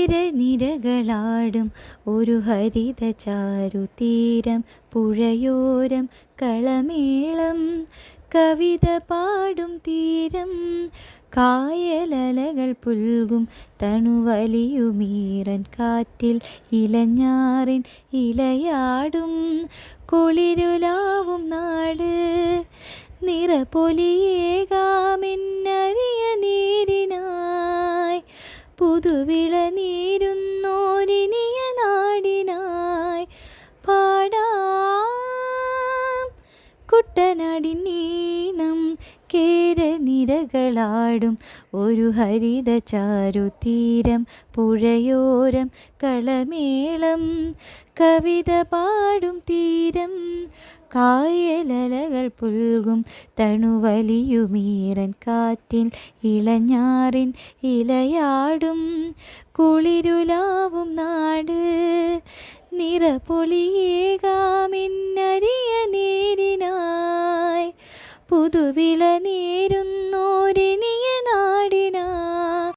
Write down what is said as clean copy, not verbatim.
കേരനിരകളാടും ഒരു ഹരിത ചാരുതീരം പുഴയോരം കളമേളം കവിത പാടും തീരം കായലലകൾ പുൽകും തണുവലിയുമീറൻ കാറ്റിൽ ഇലഞ്ഞാറിൻ ഇലയാടും കുളിരുലാവും നാട് നിറപൊലിയേകാമെന്നറിയ നീരിനായി പുതുവിള നീരുന്നോരിനിയ നാടിനായി പാടാം കുട്ടനാടിനീണം കേരനിരകളാടും ഒരു ഹരിത ചാരുതീരം പുഴയോരം കളമേളം കവിത പാടും തീരം കായലലകൾ പുൽകും തണുവലിയുമീറൻ കാറ്റിൽ ഇളഞ്ഞാറിൻ ഇലയാടും കുളിരുലാവും നാട് നിറപൊലിയേകാമെന്നറിയ നേരിനായി പുതുവിള നേരുന്നോ